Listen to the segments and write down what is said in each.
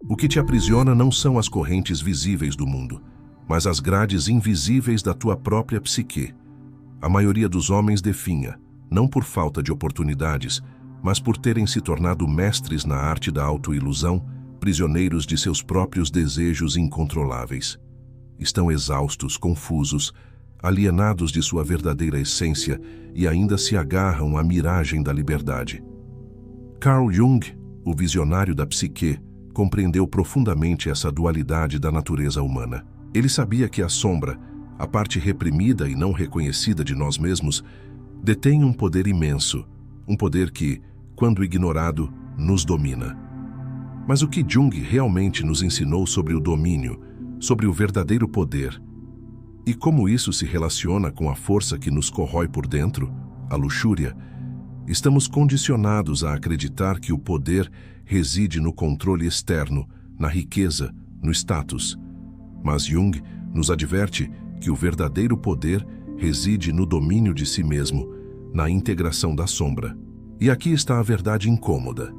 O que te aprisiona não são as correntes visíveis do mundo, mas as grades invisíveis da tua própria psique. A maioria dos homens definha, não por falta de oportunidades, mas por terem se tornado mestres na arte da autoilusão, prisioneiros de seus próprios desejos incontroláveis. Estão exaustos, confusos, alienados de sua verdadeira essência e ainda se agarram à miragem da liberdade. Carl Jung, o visionário da psique, compreendeu profundamente essa dualidade da natureza humana. Ele sabia que a sombra, a parte reprimida e não reconhecida de nós mesmos, detém um poder imenso, um poder que, quando ignorado, nos domina. Mas o que Jung realmente nos ensinou sobre o domínio, sobre o verdadeiro poder, e como isso se relaciona com a força que nos corrói por dentro, a luxúria, estamos condicionados a acreditar que o poder reside no controle externo, na riqueza, no status. Mas Jung nos adverte que o verdadeiro poder reside no domínio de si mesmo, na integração da sombra. E aqui está a verdade incômoda.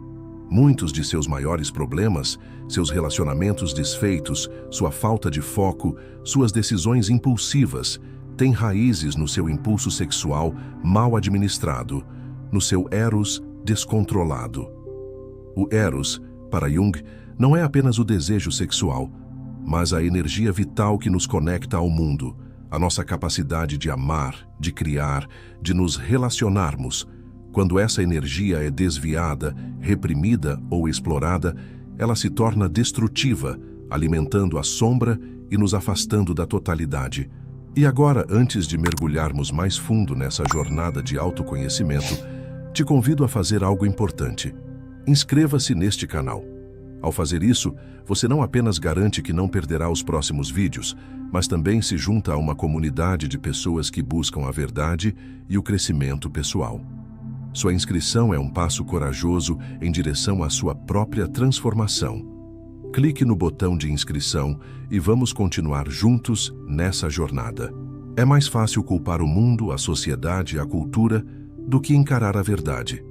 Muitos de seus maiores problemas, seus relacionamentos desfeitos, sua falta de foco, suas decisões impulsivas, têm raízes no seu impulso sexual mal administrado, no seu eros descontrolado. O eros, para Jung, não é apenas o desejo sexual, mas a energia vital que nos conecta ao mundo, a nossa capacidade de amar, de criar, de nos relacionarmos. Quando essa energia é desviada, reprimida ou explorada, ela se torna destrutiva, alimentando a sombra e nos afastando da totalidade. E agora, antes de mergulharmos mais fundo nessa jornada de autoconhecimento, te convido a fazer algo importante. Inscreva-se neste canal. Ao fazer isso, você não apenas garante que não perderá os próximos vídeos, mas também se junta a uma comunidade de pessoas que buscam a verdade e o crescimento pessoal. Sua inscrição é um passo corajoso em direção à sua própria transformação. Clique no botão de inscrição e vamos continuar juntos nessa jornada. É mais fácil culpar o mundo, a sociedade, a cultura, do que encarar a verdade.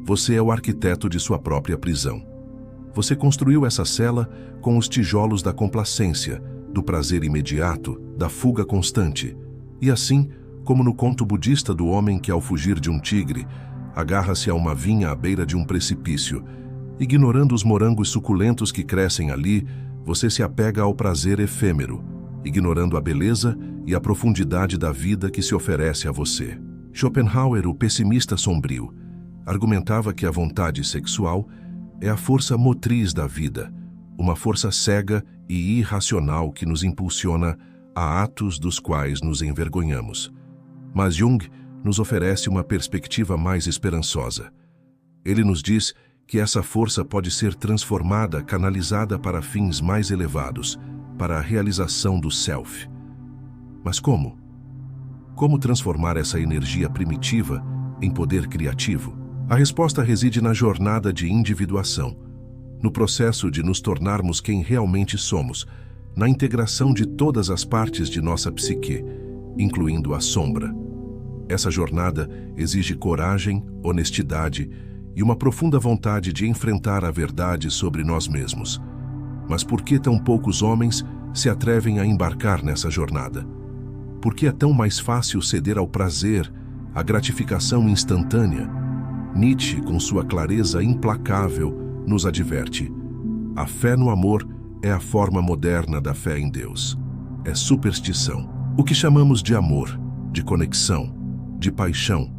Você é o arquiteto de sua própria prisão. Você construiu essa cela com os tijolos da complacência, do prazer imediato, da fuga constante. E assim, como no conto budista do homem que, ao fugir de um tigre, agarra-se a uma vinha à beira de um precipício. Ignorando os morangos suculentos que crescem ali, você se apega ao prazer efêmero, ignorando a beleza e a profundidade da vida que se oferece a você. Schopenhauer, o pessimista sombrio, argumentava que a vontade sexual é a força motriz da vida, uma força cega e irracional que nos impulsiona a atos dos quais nos envergonhamos. Mas Jung nos oferece uma perspectiva mais esperançosa. Ele nos diz que essa força pode ser transformada, canalizada para fins mais elevados, para a realização do self. Mas como? Como transformar essa energia primitiva em poder criativo? A resposta reside na jornada de individuação, no processo de nos tornarmos quem realmente somos, na integração de todas as partes de nossa psique, incluindo a sombra. Essa jornada exige coragem, honestidade e uma profunda vontade de enfrentar a verdade sobre nós mesmos. Mas por que tão poucos homens se atrevem a embarcar nessa jornada? Por que é tão mais fácil ceder ao prazer, à gratificação instantânea? Nietzsche, com sua clareza implacável, nos adverte: a fé no amor é a forma moderna da fé em Deus. É superstição. O que chamamos de amor, de conexão, de paixão,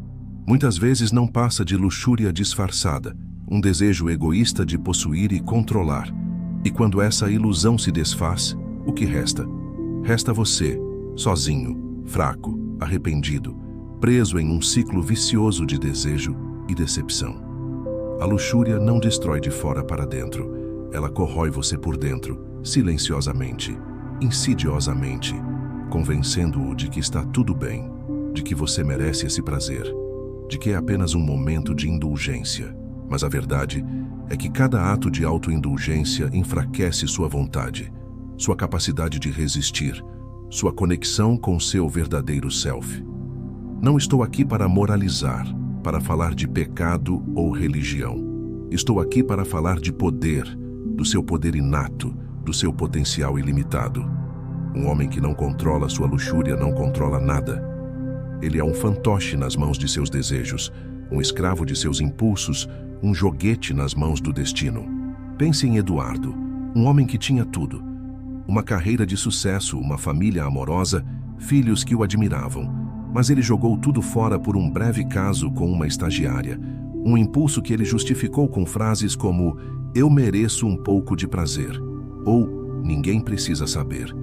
muitas vezes não passa de luxúria disfarçada, um desejo egoísta de possuir e controlar. E quando essa ilusão se desfaz, o que resta? Resta você, sozinho, fraco, arrependido, preso em um ciclo vicioso de desejo e decepção. A luxúria não destrói de fora para dentro, ela corrói você por dentro, silenciosamente, insidiosamente, convencendo-o de que está tudo bem, de que você merece esse prazer, de que é apenas um momento de indulgência. Mas a verdade é que cada ato de autoindulgência enfraquece sua vontade, sua capacidade de resistir, sua conexão com seu verdadeiro self. Não estou aqui para moralizar, para falar de pecado ou religião. Estou aqui para falar de poder, do seu poder inato, do seu potencial ilimitado. Um homem que não controla sua luxúria não controla nada. Ele é um fantoche nas mãos de seus desejos, um escravo de seus impulsos, um joguete nas mãos do destino. Pense em Eduardo, um homem que tinha tudo. Uma carreira de sucesso, uma família amorosa, filhos que o admiravam. Mas ele jogou tudo fora por um breve caso com uma estagiária. Um impulso que ele justificou com frases como "eu mereço um pouco de prazer" ou "ninguém precisa saber".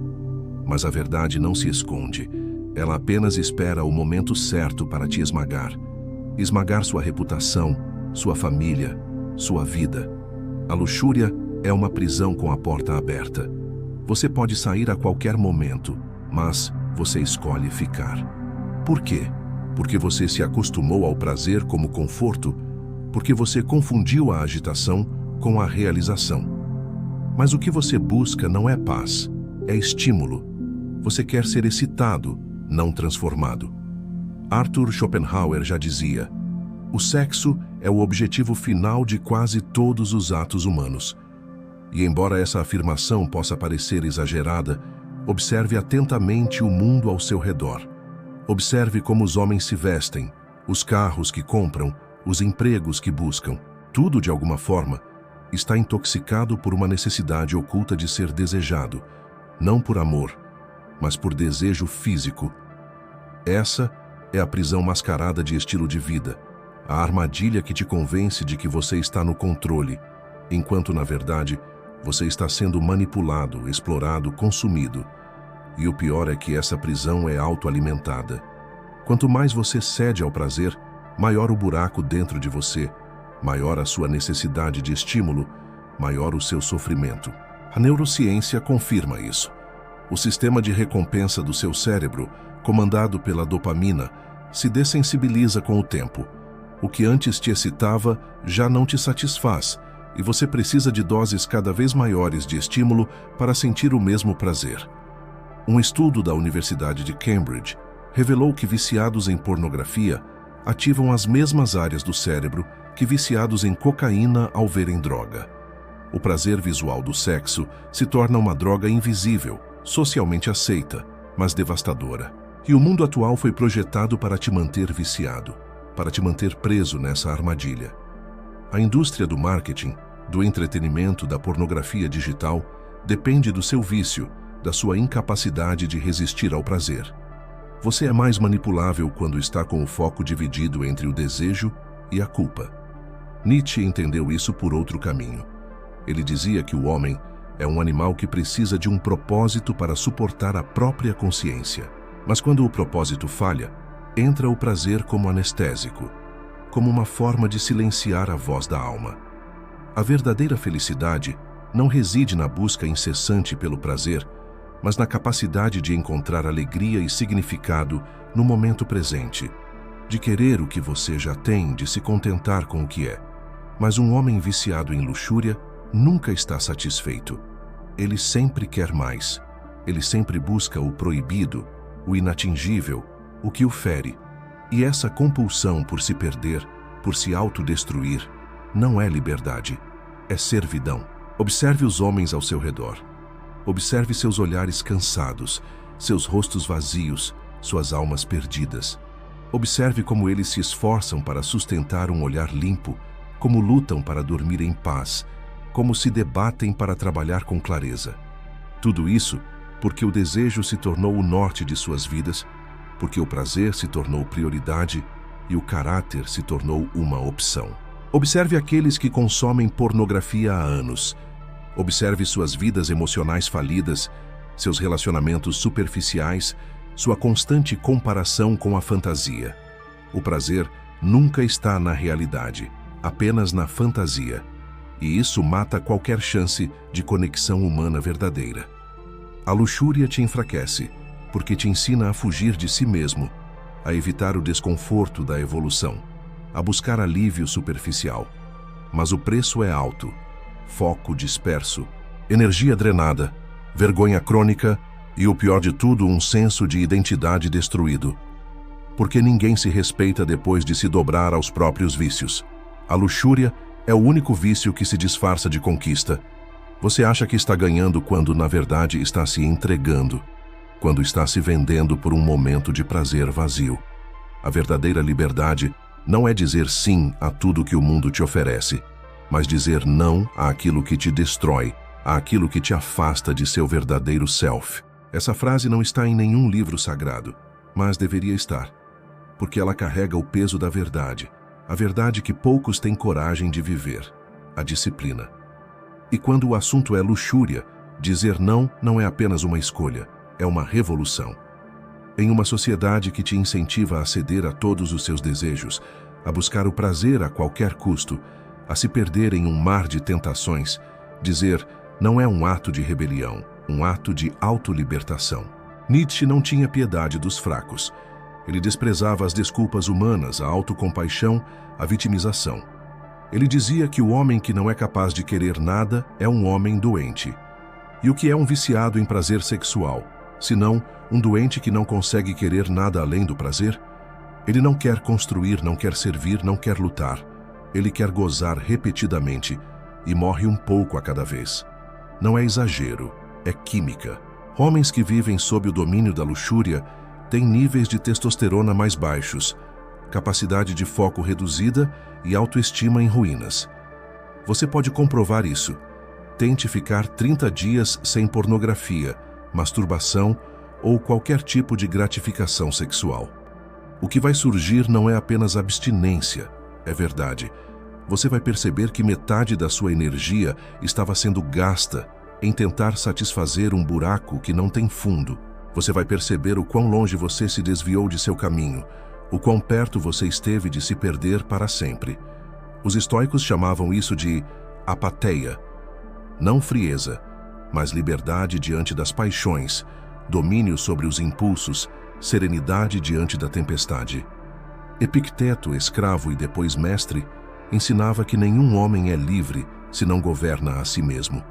Mas a verdade não se esconde. Ela apenas espera o momento certo para te esmagar. Esmagar sua reputação, sua família, sua vida. A luxúria é uma prisão com a porta aberta. Você pode sair a qualquer momento, mas você escolhe ficar. Por quê? Porque você se acostumou ao prazer como conforto, porque você confundiu a agitação com a realização. Mas o que você busca não é paz, é estímulo. Você quer ser excitado, não transformado. Arthur Schopenhauer já dizia: o sexo é o objetivo final de quase todos os atos humanos. E embora essa afirmação possa parecer exagerada, observe atentamente o mundo ao seu redor. Observe como os homens se vestem, os carros que compram, os empregos que buscam. Tudo, de alguma forma, está intoxicado por uma necessidade oculta de ser desejado, não por amor, mas por desejo físico. Essa é a prisão mascarada de estilo de vida, a armadilha que te convence de que você está no controle, enquanto, na verdade, você está sendo manipulado, explorado, consumido. E o pior é que essa prisão é autoalimentada. Quanto mais você cede ao prazer, maior o buraco dentro de você, maior a sua necessidade de estímulo, maior o seu sofrimento. A neurociência confirma isso. O sistema de recompensa do seu cérebro, comandado pela dopamina, se dessensibiliza com o tempo. O que antes te excitava já não te satisfaz, e você precisa de doses cada vez maiores de estímulo para sentir o mesmo prazer. Um estudo da Universidade de Cambridge revelou que viciados em pornografia ativam as mesmas áreas do cérebro que viciados em cocaína ao verem droga. O prazer visual do sexo se torna uma droga invisível, socialmente aceita, mas devastadora. E o mundo atual foi projetado para te manter viciado, para te manter preso nessa armadilha. A indústria do marketing, do entretenimento, da pornografia digital, depende do seu vício, da sua incapacidade de resistir ao prazer. Você é mais manipulável quando está com o foco dividido entre o desejo e a culpa. Nietzsche entendeu isso por outro caminho. Ele dizia que o homem é um animal que precisa de um propósito para suportar a própria consciência. Mas quando o propósito falha, entra o prazer como anestésico, como uma forma de silenciar a voz da alma. A verdadeira felicidade não reside na busca incessante pelo prazer, mas na capacidade de encontrar alegria e significado no momento presente, de querer o que você já tem, de se contentar com o que é. Mas um homem viciado em luxúria nunca está satisfeito. Ele sempre quer mais. Ele sempre busca o proibido, o inatingível, o que o fere. E essa compulsão por se perder, por se autodestruir, não é liberdade, é servidão. Observe os homens ao seu redor. Observe seus olhares cansados, seus rostos vazios, suas almas perdidas. Observe como eles se esforçam para sustentar um olhar limpo, como lutam para dormir em paz, como se debatem para trabalhar com clareza. Tudo isso porque o desejo se tornou o norte de suas vidas, porque o prazer se tornou prioridade e o caráter se tornou uma opção. Observe aqueles que consomem pornografia há anos. Observe suas vidas emocionais falidas, seus relacionamentos superficiais, sua constante comparação com a fantasia. O prazer nunca está na realidade, apenas na fantasia. E isso mata qualquer chance de conexão humana verdadeira. A luxúria te enfraquece, porque te ensina a fugir de si mesmo, a evitar o desconforto da evolução, a buscar alívio superficial. Mas o preço é alto. Foco disperso, energia drenada, vergonha crônica e, o pior de tudo, um senso de identidade destruído. Porque ninguém se respeita depois de se dobrar aos próprios vícios. A luxúria é o único vício que se disfarça de conquista, Você acha que está ganhando quando, na verdade, está se entregando, quando está se vendendo por um momento de prazer vazio. A verdadeira liberdade não é dizer sim a tudo que o mundo te oferece, mas dizer não àquilo que te destrói, àquilo que te afasta de seu verdadeiro self. Essa frase não está em nenhum livro sagrado, mas deveria estar, porque ela carrega o peso da verdade, a verdade que poucos têm coragem de viver, a disciplina. E quando o assunto é luxúria, dizer não é apenas uma escolha, é uma revolução. Em uma sociedade que te incentiva a ceder a todos os seus desejos, a buscar o prazer a qualquer custo, a se perder em um mar de tentações, dizer não é um ato de rebelião, um ato de autolibertação. Nietzsche não tinha piedade dos fracos. Ele desprezava as desculpas humanas, a autocompaixão, a vitimização. Ele dizia que o homem que não é capaz de querer nada é um homem doente. E o que é um viciado em prazer sexual, senão um doente que não consegue querer nada além do prazer? Ele não quer construir, não quer servir, não quer lutar. Ele quer gozar repetidamente e morre um pouco a cada vez. Não é exagero, é química. Homens que vivem sob o domínio da luxúria têm níveis de testosterona mais baixos, capacidade de foco reduzida e autoestima em ruínas. Você pode comprovar isso. Tente ficar 30 dias sem pornografia, masturbação ou qualquer tipo de gratificação sexual. O que vai surgir não é apenas abstinência, é verdade. Você vai perceber que metade da sua energia estava sendo gasta em tentar satisfazer um buraco que não tem fundo. Você vai perceber o quão longe você se desviou de seu caminho, o quão perto você esteve de se perder para sempre. Os estoicos chamavam isso de apatheia, não frieza, mas liberdade diante das paixões, domínio sobre os impulsos, serenidade diante da tempestade. Epicteto, escravo e depois mestre, ensinava que nenhum homem é livre se não governa a si mesmo.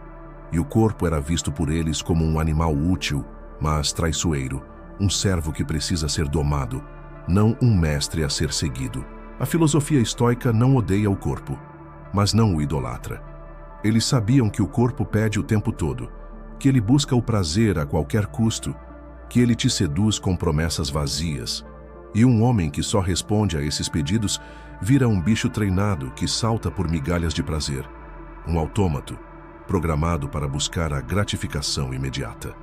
E o corpo era visto por eles como um animal útil, mas traiçoeiro, um servo que precisa ser domado, não um mestre a ser seguido. A filosofia estoica não odeia o corpo, mas não o idolatra. Eles sabiam que o corpo pede o tempo todo, que ele busca o prazer a qualquer custo, que ele te seduz com promessas vazias. E um homem que só responde a esses pedidos vira um bicho treinado que salta por migalhas de prazer, um autômato, programado para buscar a gratificação imediata.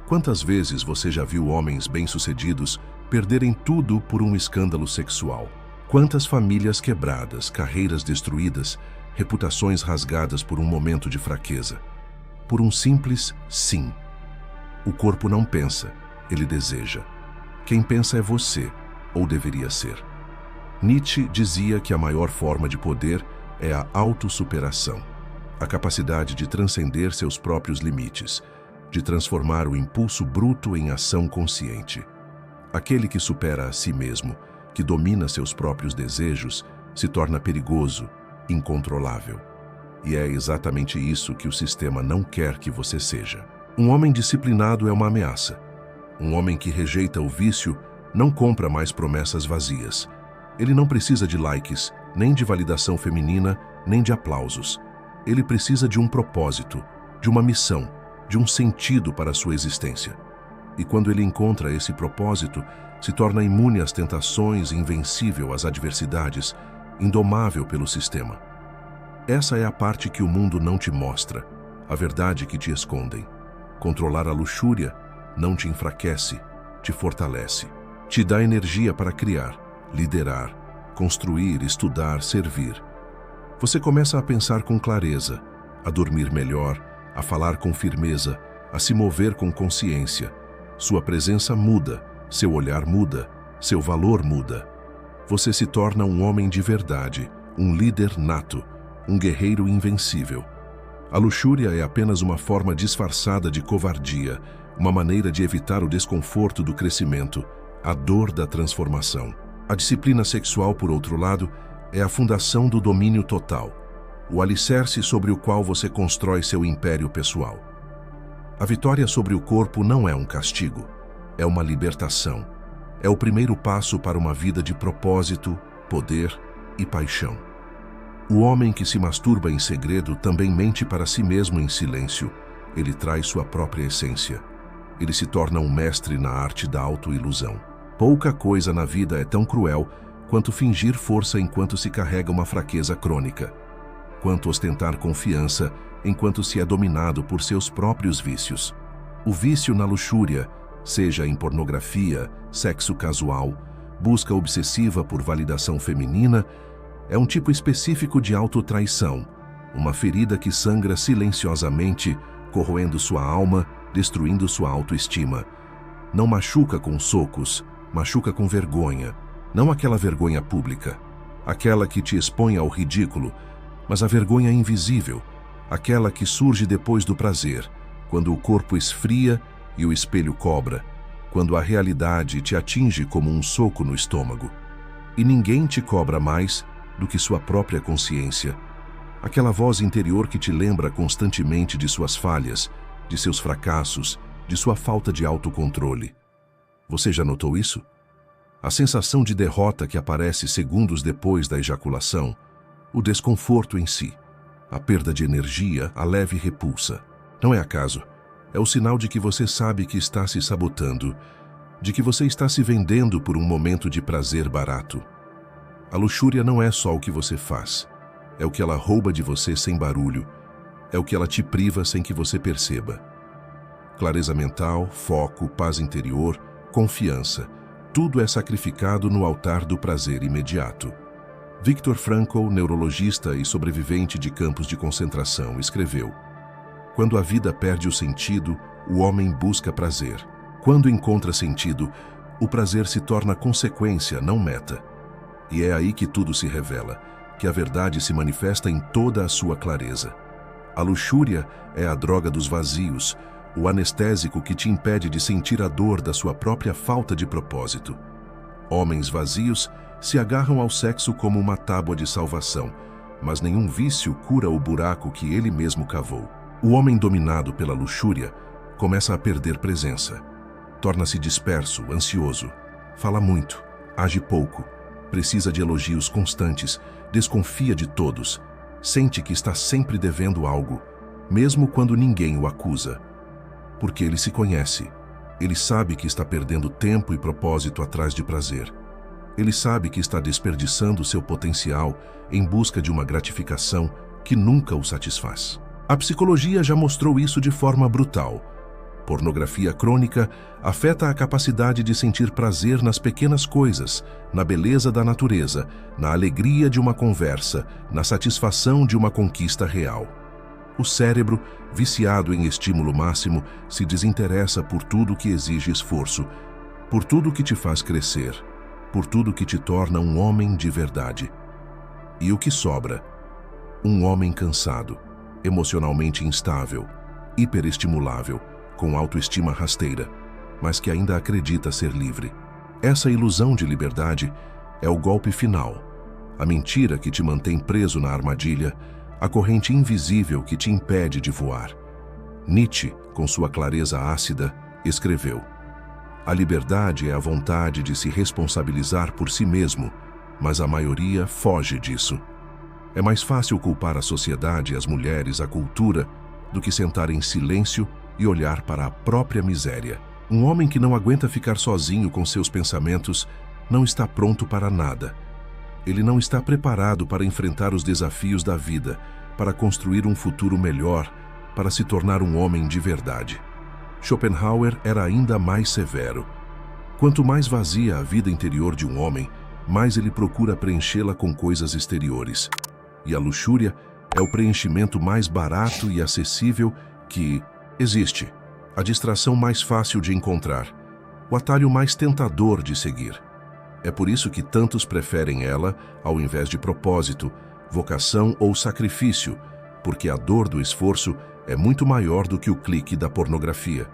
Quantas vezes você já viu homens bem-sucedidos perderem tudo por um escândalo sexual? Quantas famílias quebradas, carreiras destruídas, reputações rasgadas por um momento de fraqueza? Por um simples sim. O corpo não pensa, ele deseja. Quem pensa é você, ou deveria ser. Nietzsche dizia que a maior forma de poder é a autossuperação, a capacidade de transcender seus próprios limites, de transformar o impulso bruto em ação consciente. Aquele que supera a si mesmo, que domina seus próprios desejos, se torna perigoso, incontrolável. E é exatamente isso que o sistema não quer que você seja. Um homem disciplinado é uma ameaça. Um homem que rejeita o vício não compra mais promessas vazias. Ele não precisa de likes, nem de validação feminina, nem de aplausos. Ele precisa de um propósito, de uma missão, de um sentido para a sua existência. E quando ele encontra esse propósito, se torna imune às tentações, invencível às adversidades, indomável pelo sistema. Essa é a parte que o mundo não te mostra, a verdade que te escondem. Controlar a luxúria não te enfraquece, te fortalece. Te dá energia para criar, liderar, construir, estudar, servir. Você começa a pensar com clareza, a dormir melhor, a falar com firmeza, a se mover com consciência. Sua presença muda, seu olhar muda, seu valor muda. Você se torna um homem de verdade, um líder nato, um guerreiro invencível. A luxúria é apenas uma forma disfarçada de covardia, uma maneira de evitar o desconforto do crescimento, a dor da transformação. A disciplina sexual, por outro lado, é a fundação do domínio total, o alicerce sobre o qual você constrói seu império pessoal. A vitória sobre o corpo não é um castigo, é uma libertação. É o primeiro passo para uma vida de propósito, poder e paixão. O homem que se masturba em segredo também mente para si mesmo em silêncio. Ele traz sua própria essência. Ele se torna um mestre na arte da autoilusão. Pouca coisa na vida é tão cruel quanto fingir força enquanto se carrega uma fraqueza crônica, quanto ostentar confiança enquanto se é dominado por seus próprios vícios. O vício na luxúria, seja em pornografia, sexo casual, busca obsessiva por validação feminina, é um tipo específico de autotraição, uma ferida que sangra silenciosamente, corroendo sua alma, destruindo sua autoestima. Não machuca com socos, machuca com vergonha. Não aquela vergonha pública, aquela que te expõe ao ridículo, mas a vergonha invisível, aquela que surge depois do prazer, quando o corpo esfria e o espelho cobra, quando a realidade te atinge como um soco no estômago. E ninguém te cobra mais do que sua própria consciência, aquela voz interior que te lembra constantemente de suas falhas, de seus fracassos, de sua falta de autocontrole. Você já notou isso? A sensação de derrota que aparece segundos depois da ejaculação, o desconforto em si, a perda de energia, a leve repulsa. Não é acaso. É o sinal de que você sabe que está se sabotando, de que você está se vendendo por um momento de prazer barato. A luxúria não é só o que você faz, é o que ela rouba de você sem barulho, é o que ela te priva sem que você perceba. Clareza mental, foco, paz interior, confiança, tudo é sacrificado no altar do prazer imediato. Viktor Frankl, neurologista e sobrevivente de campos de concentração, escreveu: quando a vida perde o sentido, o homem busca prazer. Quando encontra sentido, o prazer se torna consequência, não meta. E é aí que tudo se revela, que a verdade se manifesta em toda a sua clareza. A luxúria é a droga dos vazios, o anestésico que te impede de sentir a dor da sua própria falta de propósito. Homens vazios se agarram ao sexo como uma tábua de salvação, mas nenhum vício cura o buraco que ele mesmo cavou. O homem dominado pela luxúria começa a perder presença. Torna-se disperso, ansioso. Fala muito, age pouco, precisa de elogios constantes, desconfia de todos, sente que está sempre devendo algo, mesmo quando ninguém o acusa. Porque ele se conhece. Ele sabe que está perdendo tempo e propósito atrás de prazer. Ele sabe que está desperdiçando seu potencial em busca de uma gratificação que nunca o satisfaz. A psicologia já mostrou isso de forma brutal. Pornografia crônica afeta a capacidade de sentir prazer nas pequenas coisas, na beleza da natureza, na alegria de uma conversa, na satisfação de uma conquista real. O cérebro, viciado em estímulo máximo, se desinteressa por tudo que exige esforço, por tudo que te faz crescer, por tudo que te torna um homem de verdade. E o que sobra? Um homem cansado, emocionalmente instável, hiperestimulável, com autoestima rasteira, mas que ainda acredita ser livre. Essa ilusão de liberdade é o golpe final, a mentira que te mantém preso na armadilha, a corrente invisível que te impede de voar. Nietzsche, com sua clareza ácida, escreveu: a liberdade é a vontade de se responsabilizar por si mesmo, mas a maioria foge disso. É mais fácil culpar a sociedade, as mulheres, a cultura, do que sentar em silêncio e olhar para a própria miséria. Um homem que não aguenta ficar sozinho com seus pensamentos não está pronto para nada. Ele não está preparado para enfrentar os desafios da vida, para construir um futuro melhor, para se tornar um homem de verdade. Schopenhauer era ainda mais severo. Quanto mais vazia a vida interior de um homem, mais ele procura preenchê-la com coisas exteriores. E a luxúria é o preenchimento mais barato e acessível que existe, a distração mais fácil de encontrar, o atalho mais tentador de seguir. É por isso que tantos preferem ela ao invés de propósito, vocação ou sacrifício, porque a dor do esforço é muito maior do que o clique da pornografia,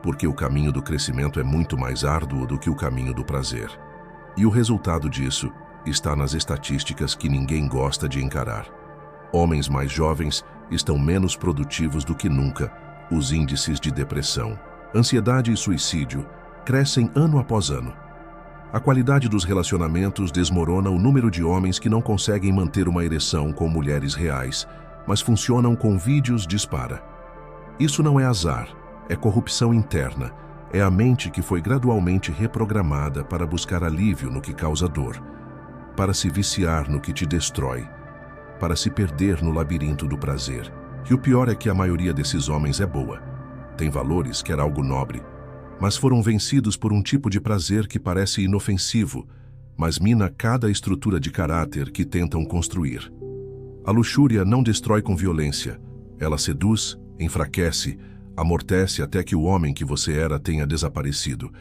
porque o caminho do crescimento é muito mais árduo do que o caminho do prazer. E o resultado disso está nas estatísticas que ninguém gosta de encarar. Homens mais jovens estão menos produtivos do que nunca. Os índices de depressão, ansiedade e suicídio crescem ano após ano. A qualidade dos relacionamentos desmorona o número de homens que não conseguem manter uma ereção com mulheres reais, mas funcionam com vídeos dispara. Isso não é azar, é corrupção interna, é a mente que foi gradualmente reprogramada para buscar alívio no que causa dor, para se viciar no que te destrói, para se perder no labirinto do prazer. E o pior é que a maioria desses homens é boa, tem valores, quer algo nobre, mas foram vencidos por um tipo de prazer que parece inofensivo, mas mina cada estrutura de caráter que tentam construir. A luxúria não destrói com violência, ela seduz, enfraquece, amortece até que o homem que você era tenha desaparecido,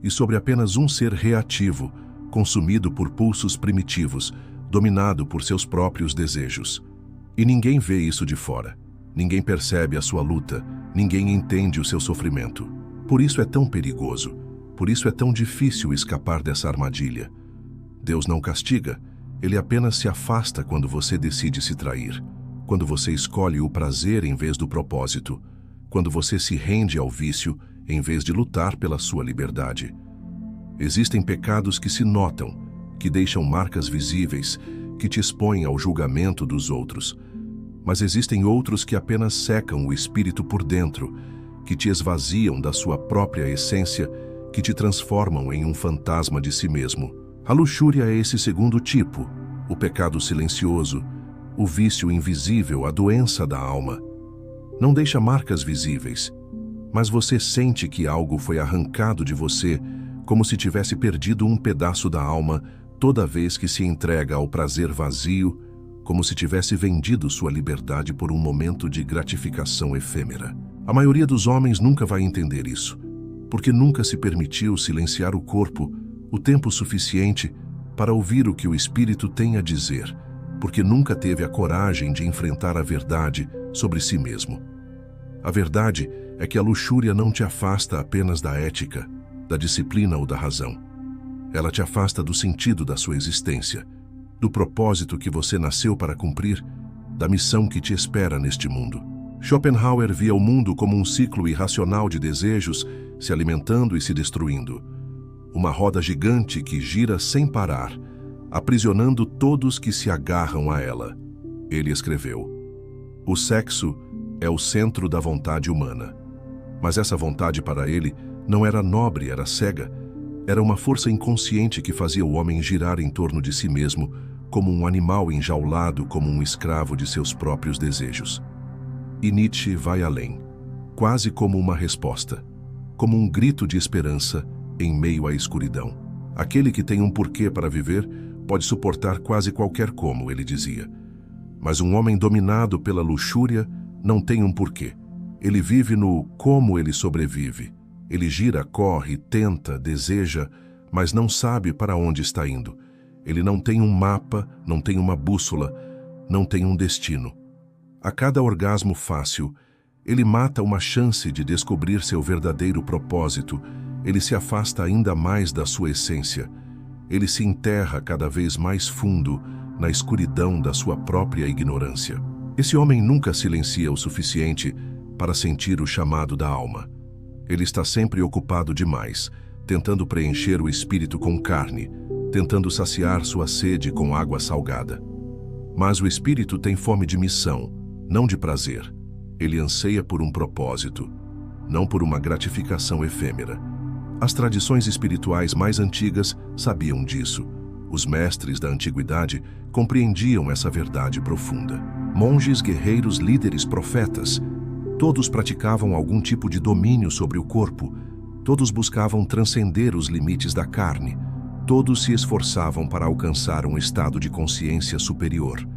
e sobre apenas um ser reativo, consumido por pulsos primitivos, dominado por seus próprios desejos. E ninguém vê isso de fora, ninguém percebe a sua luta, ninguém entende o seu sofrimento. Por isso é tão perigoso, por isso é tão difícil escapar dessa armadilha. Deus não castiga, Ele apenas se afasta quando você decide se trair, quando você escolhe o prazer em vez do propósito, quando você se rende ao vício em vez de lutar pela sua liberdade. Existem pecados que se notam, que deixam marcas visíveis, que te expõem ao julgamento dos outros. Mas existem outros que apenas secam o espírito por dentro, que te esvaziam da sua própria essência, que te transformam em um fantasma de si mesmo. A luxúria é esse segundo tipo, o pecado silencioso, o vício invisível, a doença da alma. Não deixa marcas visíveis, mas você sente que algo foi arrancado de você, como se tivesse perdido um pedaço da alma toda vez que se entrega ao prazer vazio, como se tivesse vendido sua liberdade por um momento de gratificação efêmera. A maioria dos homens nunca vai entender isso, porque nunca se permitiu silenciar o corpo o tempo suficiente para ouvir o que o espírito tem a dizer, porque nunca teve a coragem de enfrentar a verdade sobre si mesmo. A verdade é que a luxúria não te afasta apenas da ética, da disciplina ou da razão. Ela te afasta do sentido da sua existência, do propósito que você nasceu para cumprir, da missão que te espera neste mundo. Schopenhauer via o mundo como um ciclo irracional de desejos se alimentando e se destruindo. Uma roda gigante que gira sem parar, aprisionando todos que se agarram a ela. Ele escreveu: o sexo é o centro da vontade humana. Mas essa vontade para ele não era nobre, era cega. Era uma força inconsciente que fazia o homem girar em torno de si mesmo, como um animal enjaulado, como um escravo de seus próprios desejos. E Nietzsche vai além, quase como uma resposta, como um grito de esperança em meio à escuridão. Aquele que tem um porquê para viver pode suportar quase qualquer como, ele dizia. Mas um homem dominado pela luxúria não tem um porquê. Ele vive no como ele sobrevive. Ele gira, corre, tenta, deseja, mas não sabe para onde está indo. Ele não tem um mapa, não tem uma bússola, não tem um destino. A cada orgasmo fácil, ele mata uma chance de descobrir seu verdadeiro propósito. Ele se afasta ainda mais da sua essência. Ele se enterra cada vez mais fundo na escuridão da sua própria ignorância. Esse homem nunca silencia o suficiente para sentir o chamado da alma. Ele está sempre ocupado demais, tentando preencher o espírito com carne, tentando saciar sua sede com água salgada. Mas o espírito tem fome de missão, não de prazer. Ele anseia por um propósito, não por uma gratificação efêmera. As tradições espirituais mais antigas sabiam disso. Os mestres da antiguidade compreendiam essa verdade profunda. Monges, guerreiros, líderes, profetas, todos praticavam algum tipo de domínio sobre o corpo, todos buscavam transcender os limites da carne, todos se esforçavam para alcançar um estado de consciência superior.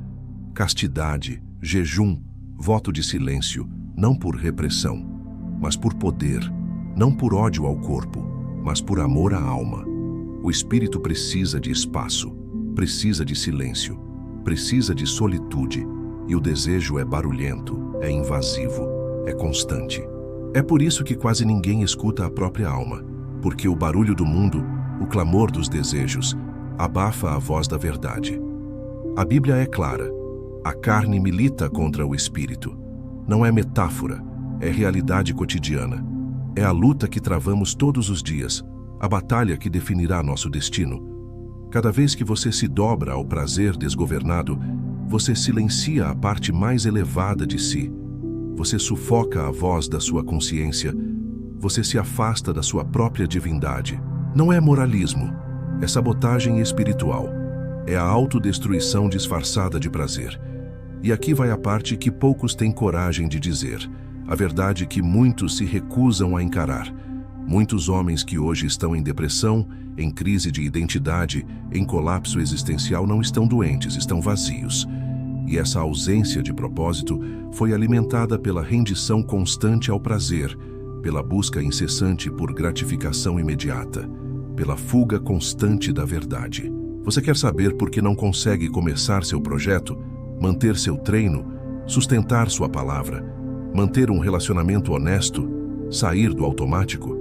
Castidade, jejum, voto de silêncio, não por repressão, mas por poder, não por ódio ao corpo, mas por amor à alma. O espírito precisa de espaço, precisa de silêncio, precisa de solitude, e o desejo é barulhento, é invasivo, é constante. É por isso que quase ninguém escuta a própria alma, porque o barulho do mundo, o clamor dos desejos, abafa a voz da verdade. A Bíblia é clara. A carne milita contra o espírito. Não é metáfora, é realidade cotidiana. É a luta que travamos todos os dias, a batalha que definirá nosso destino. Cada vez que você se dobra ao prazer desgovernado, você silencia a parte mais elevada de si. Você sufoca a voz da sua consciência. Você se afasta da sua própria divindade. Não é moralismo, é sabotagem espiritual. É a autodestruição disfarçada de prazer. E aqui vai a parte que poucos têm coragem de dizer, a verdade que muitos se recusam a encarar. Muitos homens que hoje estão em depressão, em crise de identidade, em colapso existencial não estão doentes, estão vazios. E essa ausência de propósito foi alimentada pela rendição constante ao prazer, pela busca incessante por gratificação imediata, pela fuga constante da verdade. Você quer saber por que não consegue começar seu projeto, manter seu treino, sustentar sua palavra, manter um relacionamento honesto, sair do automático?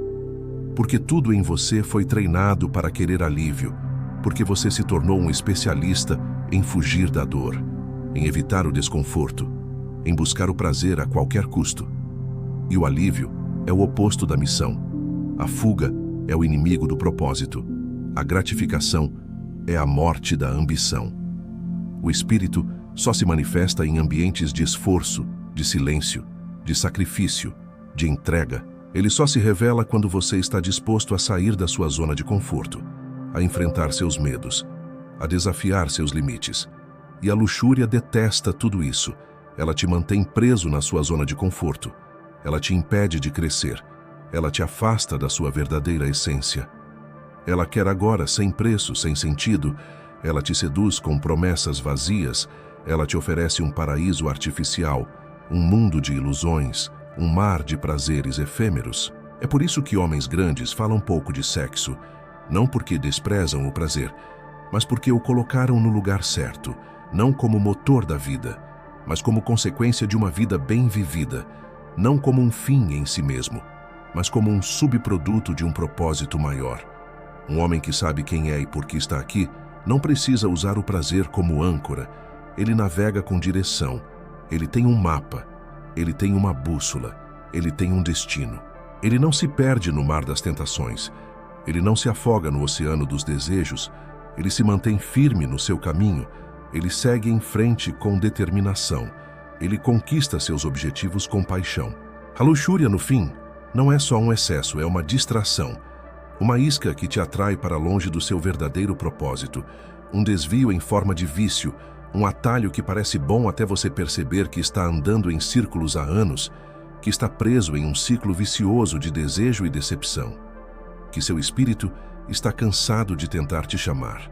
Porque tudo em você foi treinado para querer alívio, porque você se tornou um especialista em fugir da dor, em evitar o desconforto, em buscar o prazer a qualquer custo. E o alívio é o oposto da missão. A fuga é o inimigo do propósito. A gratificação é a morte da ambição. O espírito só se manifesta em ambientes de esforço, de silêncio, de sacrifício, de entrega. Ele só se revela quando você está disposto a sair da sua zona de conforto, a enfrentar seus medos, a desafiar seus limites. E a luxúria detesta tudo isso. Ela te mantém preso na sua zona de conforto. Ela te impede de crescer. Ela te afasta da sua verdadeira essência. Ela quer agora sem preço, sem sentido. Ela te seduz com promessas vazias. Ela te oferece um paraíso artificial, um mundo de ilusões, um mar de prazeres efêmeros. É por isso que homens grandes falam pouco de sexo, não porque desprezam o prazer, mas porque o colocaram no lugar certo, não como motor da vida, mas como consequência de uma vida bem vivida, não como um fim em si mesmo, mas como um subproduto de um propósito maior. Um homem que sabe quem é e por que está aqui não precisa usar o prazer como âncora. Ele navega com direção, ele tem um mapa, ele tem uma bússola, ele tem um destino. Ele não se perde no mar das tentações, ele não se afoga no oceano dos desejos, ele se mantém firme no seu caminho, ele segue em frente com determinação, ele conquista seus objetivos com paixão. A luxúria, no fim, não é só um excesso, é uma distração, uma isca que te atrai para longe do seu verdadeiro propósito, um desvio em forma de vício, um atalho que parece bom até você perceber que está andando em círculos há anos, que está preso em um ciclo vicioso de desejo e decepção, que seu espírito está cansado de tentar te chamar,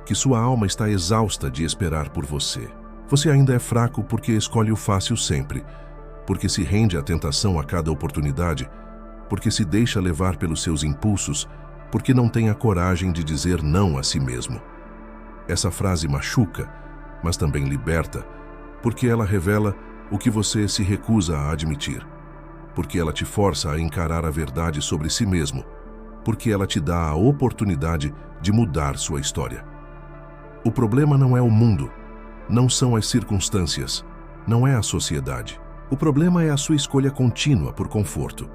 que sua alma está exausta de esperar por você. Você ainda é fraco porque escolhe o fácil sempre, porque se rende à tentação a cada oportunidade, porque se deixa levar pelos seus impulsos, porque não tem a coragem de dizer não a si mesmo. Essa frase machuca, mas também liberta, porque ela revela o que você se recusa a admitir, porque ela te força a encarar a verdade sobre si mesmo, porque ela te dá a oportunidade de mudar sua história. O problema não é o mundo, não são as circunstâncias, não é a sociedade. O problema é a sua escolha contínua por conforto,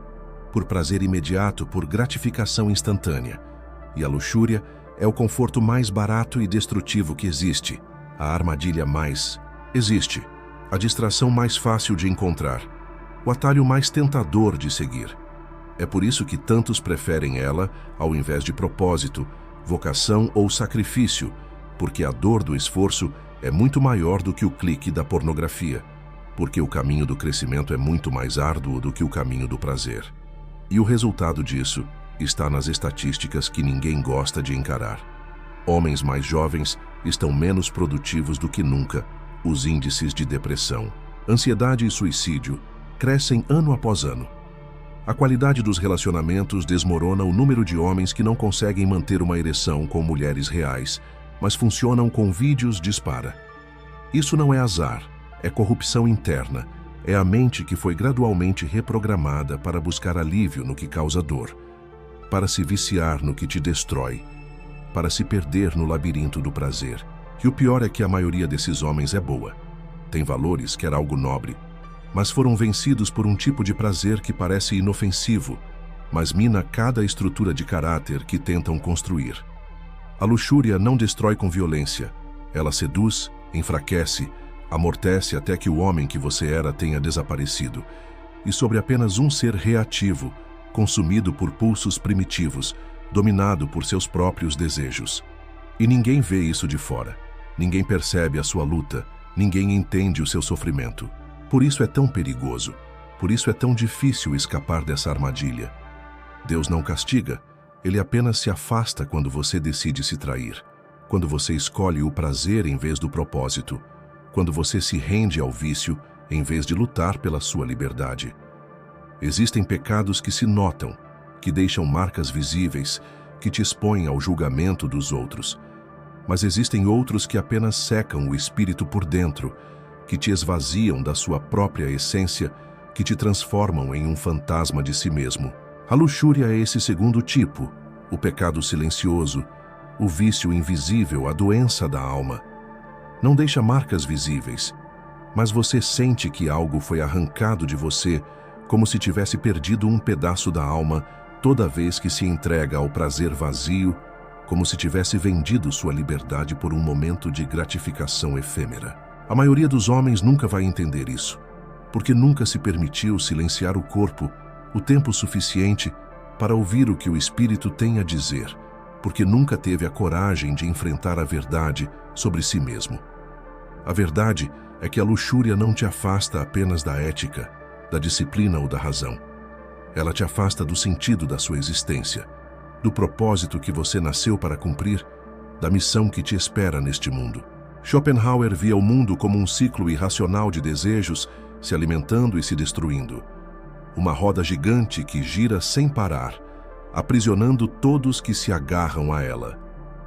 por prazer imediato, por gratificação instantânea. E a luxúria é o conforto mais barato e destrutivo que existe. A armadilha mais existe, a distração mais fácil de encontrar, o atalho mais tentador de seguir. É por isso que tantos preferem ela ao invés de propósito, vocação ou sacrifício, porque a dor do esforço é muito maior do que o clique da pornografia, porque o caminho do crescimento é muito mais árduo do que o caminho do prazer. E o resultado disso está nas estatísticas que ninguém gosta de encarar. Homens mais jovens estão menos produtivos do que nunca. Os índices de depressão, ansiedade e suicídio crescem ano após ano. A qualidade dos relacionamentos desmorona o número de homens que não conseguem manter uma ereção com mulheres reais, mas funcionam com vídeos dispara. Isso não é azar, é corrupção interna. É a mente que foi gradualmente reprogramada para buscar alívio no que causa dor, para se viciar no que te destrói, para se perder no labirinto do prazer. E o pior é que a maioria desses homens é boa. Tem valores, quer algo nobre, mas foram vencidos por um tipo de prazer que parece inofensivo, mas mina cada estrutura de caráter que tentam construir. A luxúria não destrói com violência. Ela seduz, enfraquece, amortece até que o homem que você era tenha desaparecido. E sobre apenas um ser reativo, consumido por pulsos primitivos, dominado por seus próprios desejos. E ninguém vê isso de fora. Ninguém percebe a sua luta. Ninguém entende o seu sofrimento. Por isso é tão perigoso. Por isso é tão difícil escapar dessa armadilha. Deus não castiga. Ele apenas se afasta quando você decide se trair. Quando você escolhe o prazer em vez do propósito. Quando você se rende ao vício em vez de lutar pela sua liberdade. Existem pecados que se notam, que deixam marcas visíveis, que te expõem ao julgamento dos outros. Mas existem outros que apenas secam o espírito por dentro, que te esvaziam da sua própria essência, que te transformam em um fantasma de si mesmo. A luxúria é esse segundo tipo, o pecado silencioso, o vício invisível, a doença da alma. Não deixa marcas visíveis, mas você sente que algo foi arrancado de você, como se tivesse perdido um pedaço da alma toda vez que se entrega ao prazer vazio, como se tivesse vendido sua liberdade por um momento de gratificação efêmera. A maioria dos homens nunca vai entender isso, porque nunca se permitiu silenciar o corpo o tempo suficiente para ouvir o que o espírito tem a dizer, porque nunca teve a coragem de enfrentar a verdade sobre si mesmo. A verdade é que a luxúria não te afasta apenas da ética, da disciplina ou da razão. Ela te afasta do sentido da sua existência, do propósito que você nasceu para cumprir, da missão que te espera neste mundo. Schopenhauer via o mundo como um ciclo irracional de desejos se alimentando e se destruindo. Uma roda gigante que gira sem parar, aprisionando todos que se agarram a ela.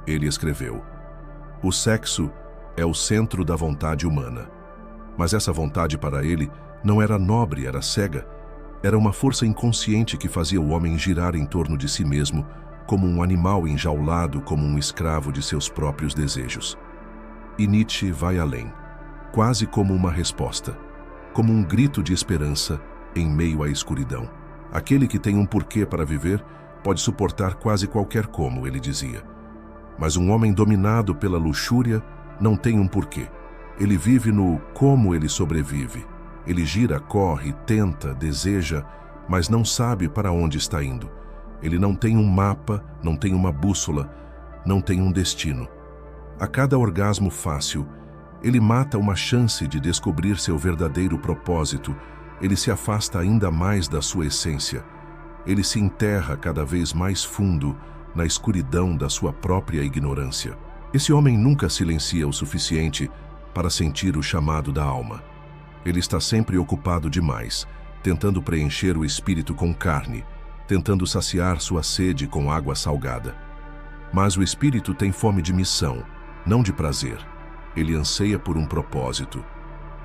Ele escreveu: o sexo é o centro da vontade humana. Mas essa vontade para ele não era nobre, era cega. Era uma força inconsciente que fazia o homem girar em torno de si mesmo, como um animal enjaulado, como um escravo de seus próprios desejos. E Nietzsche vai além, quase como uma resposta, como um grito de esperança em meio à escuridão. Aquele que tem um porquê para viver pode suportar quase qualquer como, ele dizia. Mas um homem dominado pela luxúria não tem um porquê. Ele vive no como ele sobrevive. Ele gira, corre, tenta, deseja, mas não sabe para onde está indo. Ele não tem um mapa, não tem uma bússola, não tem um destino. A cada orgasmo fácil, ele mata uma chance de descobrir seu verdadeiro propósito. Ele se afasta ainda mais da sua essência. Ele se enterra cada vez mais fundo na escuridão da sua própria ignorância. Esse homem nunca silencia o suficiente para sentir o chamado da alma. Ele está sempre ocupado demais, tentando preencher o espírito com carne, tentando saciar sua sede com água salgada. Mas o espírito tem fome de missão, não de prazer. Ele anseia por um propósito,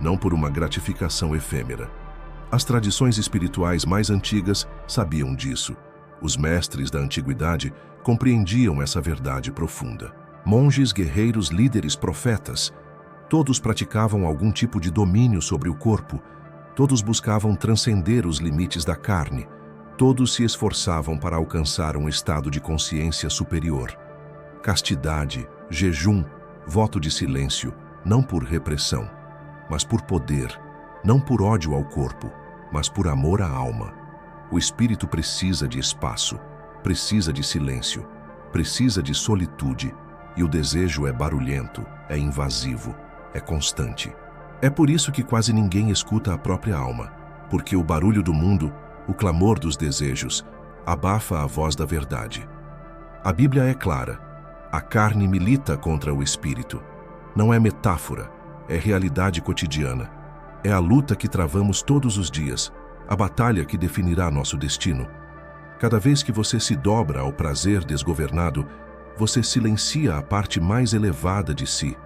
não por uma gratificação efêmera. As tradições espirituais mais antigas sabiam disso. Os mestres da antiguidade compreendiam essa verdade profunda. Monges, guerreiros, líderes, profetas, todos praticavam algum tipo de domínio sobre o corpo, todos buscavam transcender os limites da carne, todos se esforçavam para alcançar um estado de consciência superior. Castidade, jejum, voto de silêncio, não por repressão, mas por poder, não por ódio ao corpo, mas por amor à alma. O espírito precisa de espaço, precisa de silêncio, precisa de solitude, e o desejo é barulhento, é invasivo, é constante. É por isso que quase ninguém escuta a própria alma, porque o barulho do mundo, o clamor dos desejos, abafa a voz da verdade. A Bíblia é clara: a carne milita contra o espírito. Não é metáfora, é realidade cotidiana. É a luta que travamos todos os dias, a batalha que definirá nosso destino. Cada vez que você se dobra ao prazer desgovernado, você silencia a parte mais elevada de si.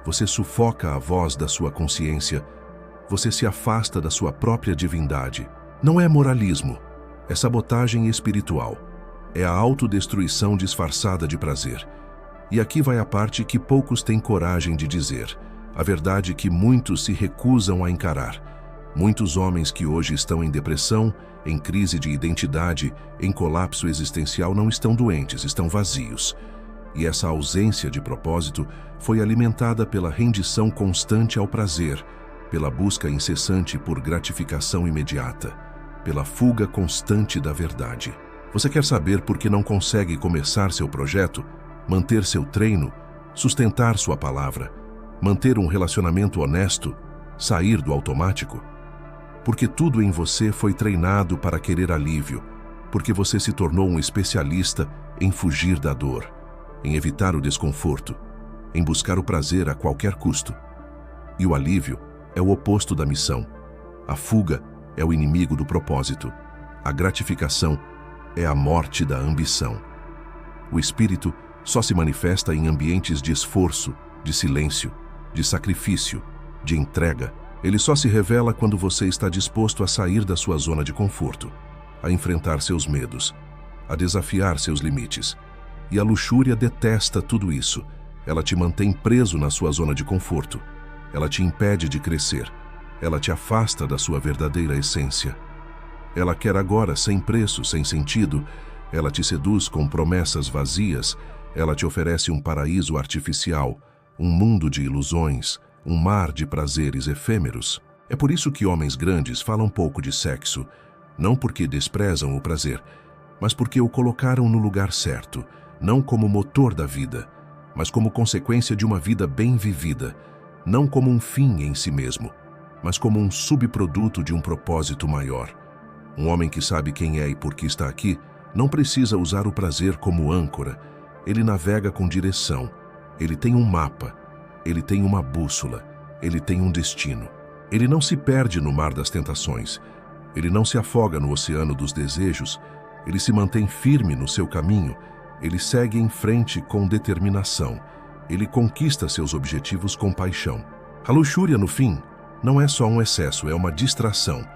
Você sufoca a voz da sua consciência. Você se afasta da sua própria divindade. Não é moralismo, é sabotagem espiritual. É a autodestruição disfarçada de prazer. E aqui vai a parte que poucos têm coragem de dizer, a verdade que muitos se recusam a encarar. Muitos homens que hoje estão em depressão, em crise de identidade, em colapso existencial não estão doentes, estão vazios. E essa ausência de propósito foi alimentada pela rendição constante ao prazer, pela busca incessante por gratificação imediata, pela fuga constante da verdade. Você quer saber por que não consegue começar seu projeto, manter seu treino, sustentar sua palavra, manter um relacionamento honesto, sair do automático? Porque tudo em você foi treinado para querer alívio, porque você se tornou um especialista em fugir da dor, em evitar o desconforto, em buscar o prazer a qualquer custo. E o alívio é o oposto da missão. A fuga é o inimigo do propósito. A gratificação é a morte da ambição. O espírito só se manifesta em ambientes de esforço, de silêncio, de sacrifício, de entrega. Ele só se revela quando você está disposto a sair da sua zona de conforto, a enfrentar seus medos, a desafiar seus limites. E a luxúria detesta tudo isso. Ela te mantém preso na sua zona de conforto. Ela te impede de crescer. Ela te afasta da sua verdadeira essência. Ela quer agora sem preço, sem sentido. Ela te seduz com promessas vazias. Ela te oferece um paraíso artificial, um mundo de ilusões, um mar de prazeres efêmeros. É por isso que homens grandes falam pouco de sexo, não porque desprezam o prazer, mas porque o colocaram no lugar certo, não como motor da vida, mas como consequência de uma vida bem vivida, não como um fim em si mesmo, mas como um subproduto de um propósito maior. Um homem que sabe quem é e por que está aqui não precisa usar o prazer como âncora. Ele navega com direção, ele tem um mapa, ele tem uma bússola, ele tem um destino. Ele não se perde no mar das tentações, ele não se afoga no oceano dos desejos, ele se mantém firme no seu caminho, ele segue em frente com determinação, ele conquista seus objetivos com paixão. A luxúria, no fim, não é só um excesso, é uma distração,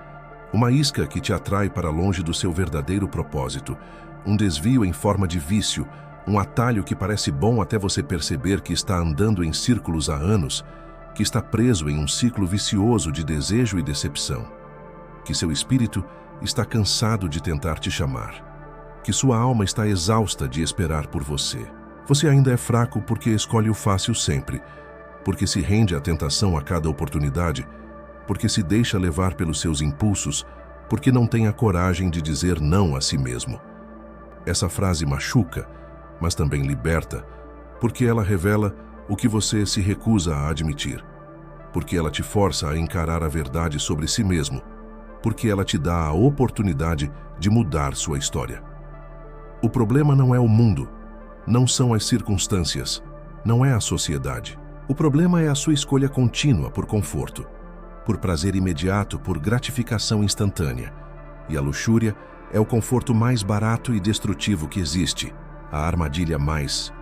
uma isca que te atrai para longe do seu verdadeiro propósito, um desvio em forma de vício, um atalho que parece bom até você perceber que está andando em círculos há anos, que está preso em um ciclo vicioso de desejo e decepção, que seu espírito está cansado de tentar te chamar, que sua alma está exausta de esperar por você. Você ainda é fraco porque escolhe o fácil sempre, porque se rende à tentação a cada oportunidade, porque se deixa levar pelos seus impulsos, porque não tem a coragem de dizer não a si mesmo. Essa frase machuca, mas também liberta, porque ela revela o que você se recusa a admitir, porque ela te força a encarar a verdade sobre si mesmo, porque ela te dá a oportunidade de mudar sua história. O problema não é o mundo, não são as circunstâncias, não é a sociedade. O problema é a sua escolha contínua por conforto, por prazer imediato, por gratificação instantânea. E a luxúria é o conforto mais barato e destrutivo que existe, a armadilha mais